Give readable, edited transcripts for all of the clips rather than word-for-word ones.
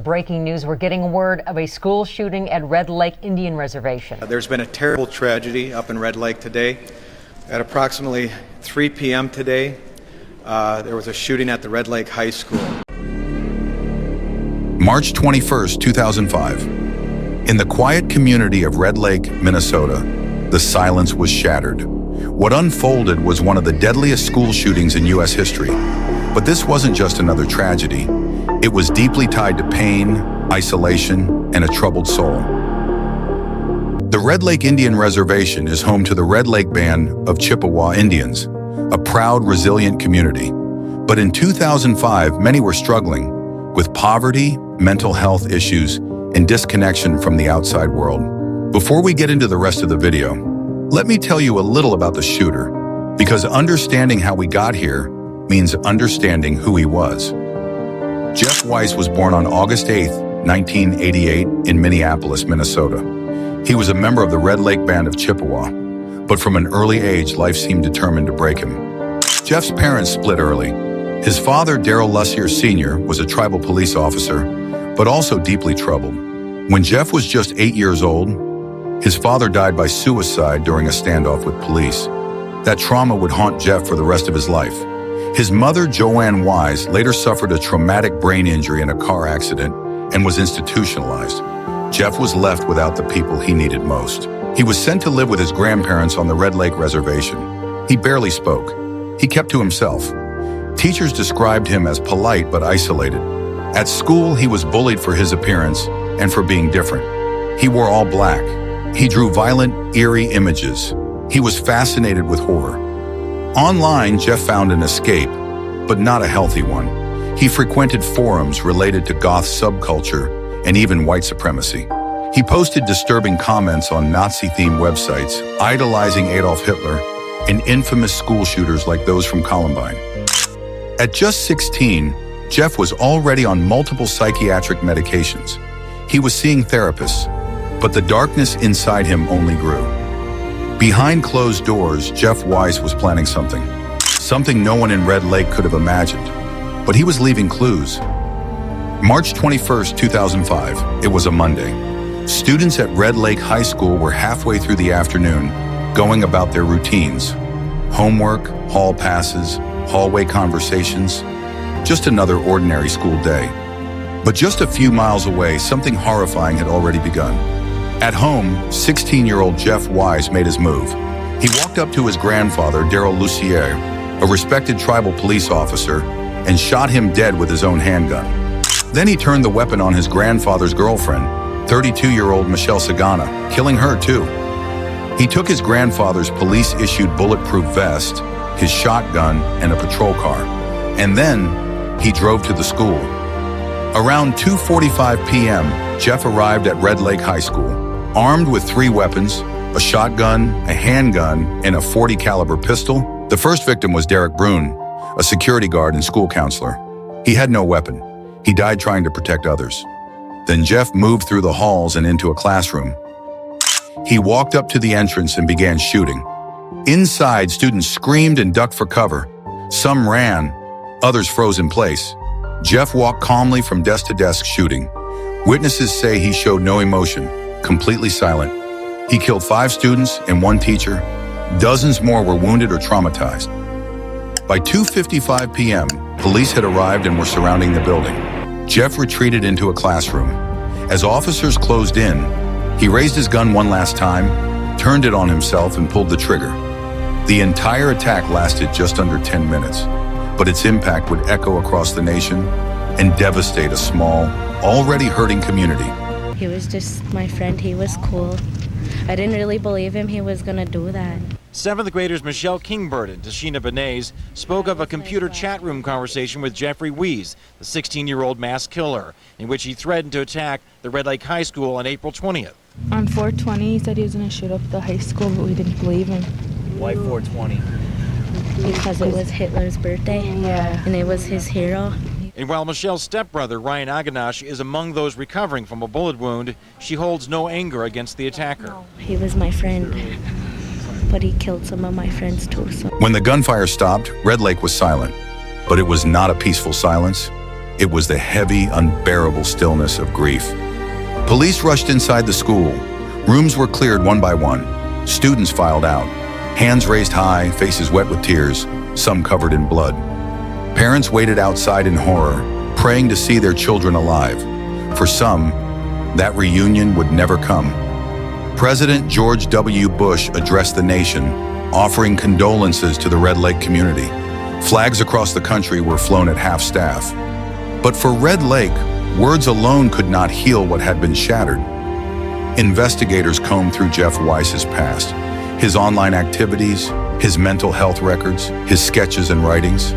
Breaking news, we're getting word of a school shooting at Red Lake Indian Reservation. There's been a terrible tragedy up in Red Lake today. At approximately 3 p.m. today, there was a shooting at the Red Lake High School. March 21st, 2005. In the quiet community of Red Lake, Minnesota, the silence was shattered. What unfolded was one of the deadliest school shootings in U.S. history. But this wasn't just another tragedy. It was deeply tied to pain, isolation, and a troubled soul. The Red Lake Indian Reservation is home to the Red Lake Band of Chippewa Indians, a proud, resilient community. But in 2005, many were struggling with poverty, mental health issues, and disconnection from the outside world. Before we get into the rest of the video, let me tell you a little about the shooter, because understanding how we got here means understanding who he was. Jeff Weise was born on August 8, 1988, in Minneapolis, Minnesota. He was a member of the Red Lake Band of Chippewa, but from an early age, life seemed determined to break him. Jeff's parents split early. His father, Darrell Lussier Sr., was a tribal police officer, but also deeply troubled. When Jeff was just 8 years old, his father died by suicide during a standoff with police. That trauma would haunt Jeff for the rest of his life. His mother, Joanne Weise, later suffered a traumatic brain injury in a car accident and was institutionalized. Jeff was left without the people he needed most. He was sent to live with his grandparents on the Red Lake Reservation. He barely spoke. He kept to himself. Teachers described him as polite but isolated. At school, he was bullied for his appearance and for being different. He wore all black. He drew violent, eerie images. He was fascinated with horror. Online, Jeff found an escape, but not a healthy one. He frequented forums related to goth subculture and even white supremacy. He posted disturbing comments on Nazi-themed websites, idolizing Adolf Hitler and infamous school shooters like those from Columbine. At just 16, Jeff was already on multiple psychiatric medications. He was seeing therapists, but the darkness inside him only grew. Behind closed doors, Jeff Weise was planning something no one in Red Lake could have imagined, but he was leaving clues. March 21st, 2005, it was a Monday. Students at Red Lake High School were halfway through the afternoon, going about their routines. Homework, hall passes, hallway conversations, just another ordinary school day. But just a few miles away, something horrifying had already begun. At home, 16-year-old Jeff Weise made his move. He walked up to his grandfather, Darrell Lussier, a respected tribal police officer, and shot him dead with his own handgun. Then he turned the weapon on his grandfather's girlfriend, 32-year-old Michelle Sagana, killing her too. He took his grandfather's police-issued bulletproof vest, his shotgun, and a patrol car. And then he drove to the school. Around 2:45 p.m., Jeff arrived at Red Lake High School, armed with 3 weapons, a shotgun, a handgun, and a .40 caliber pistol. The first victim was Derek Brune, a security guard and school counselor. He had no weapon. He died trying to protect others. Then Jeff moved through the halls and into a classroom. He walked up to the entrance and began shooting. Inside, students screamed and ducked for cover. Some ran, others froze in place. Jeff walked calmly from desk to desk shooting. Witnesses say he showed no emotion, completely silent. He killed 5 students and 1 teacher. Dozens more were wounded or traumatized. By 2:55 p.m., police had arrived and were surrounding the building. Jeff retreated into a classroom. As officers closed in, he raised his gun one last time, turned it on himself, and pulled the trigger. The entire attack lasted just under 10 minutes, but its impact would echo across the nation and devastate a small, already hurting community. He was just my friend. He was cool. I didn't really believe him he was gonna do that. 7th graders Michelle Kingbird and Tashina Benes spoke of a computer chat room conversation with Jeffrey Weise, the 16-year-old mass killer, in which he threatened to attack the Red Lake High School on April 20th. On 4/20, he said he was going to shoot up the high school, but we didn't believe him. Why 4/20? Because it was Hitler's birthday, and it was his hero. And while Michelle's stepbrother, Ryan Aganash, is among those recovering from a bullet wound, she holds no anger against the attacker. He was my friend, but he killed some of my friends too. So. When the gunfire stopped, Red Lake was silent. But it was not a peaceful silence. It was the heavy, unbearable stillness of grief. Police rushed inside the school. Rooms were cleared one by one. Students filed out, hands raised high, faces wet with tears, some covered in blood. Parents waited outside in horror, praying to see their children alive. For some, that reunion would never come. President George W. Bush addressed the nation, offering condolences to the Red Lake community. Flags across the country were flown at half-staff. But for Red Lake, words alone could not heal what had been shattered. Investigators combed through Jeff Weise's past, his online activities, his mental health records, his sketches and writings.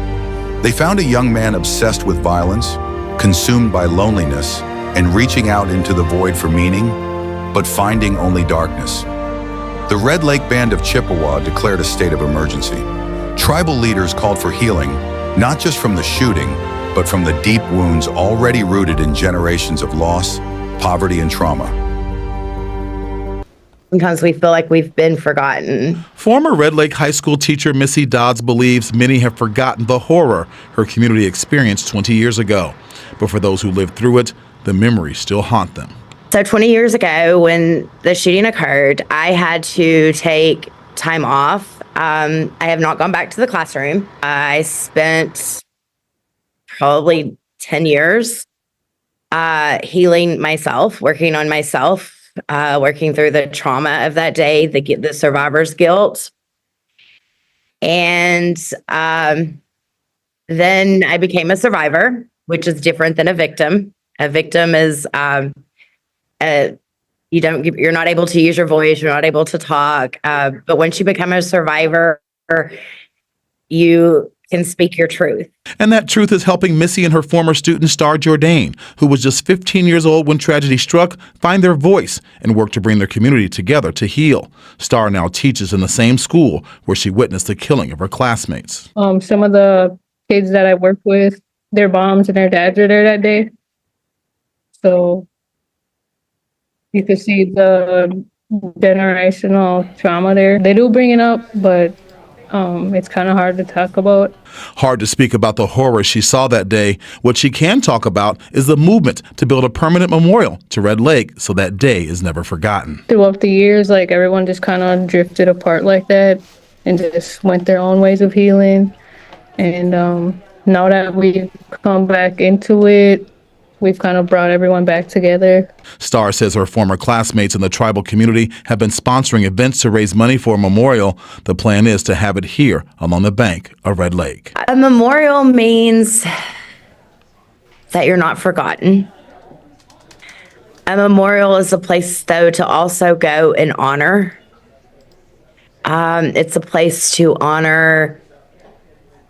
They found a young man obsessed with violence, consumed by loneliness, and reaching out into the void for meaning, but finding only darkness. The Red Lake Band of Chippewa declared a state of emergency. Tribal leaders called for healing, not just from the shooting, but from the deep wounds already rooted in generations of loss, poverty, and trauma. Sometimes we feel like we've been forgotten. Former Red Lake High School teacher Missy Dodds believes many have forgotten the horror her community experienced 20 years ago. But for those who lived through it, the memories still haunt them. So 20 years ago, when the shooting occurred, I had to take time off. I have not gone back to the classroom. I spent probably 10 years healing myself, working on myself, working through the trauma of that day, the survivor's guilt. And then I became a survivor, which is different than a victim. A victim is you're not able to use your voice, you're not able to talk. But once you become a survivor, you can speak your truth. And that truth is helping Missy and her former student Star Jourdain, who was just 15 years old when tragedy struck, find their voice and work to bring their community together to heal. Star now teaches in the same school where she witnessed the killing of her classmates. Some of the kids that I work with, their moms and their dads are there that day. So you could see the generational trauma there. They do bring it up, but it's kind of hard to talk about. Hard to speak about the horror she saw that day. What she can talk about is the movement to build a permanent memorial to Red Lake so that day is never forgotten. Throughout the years, like everyone just kind of drifted apart like that and just went their own ways of healing. And now that we've come back into it, we've kind of brought everyone back together. Star says her former classmates in the tribal community have been sponsoring events to raise money for a memorial. The plan is to have it here along the bank of Red Lake. A memorial means that you're not forgotten. A memorial is a place, though, to also go and honor. It's a place to honor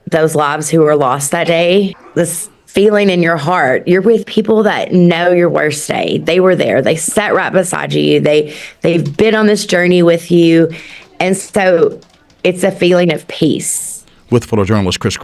those lives who were lost that day. This feeling in your heart, you're with people that know your worst day. They were there. They sat right beside you. They've been on this journey with you. And so it's a feeling of peace. With photojournalist Chris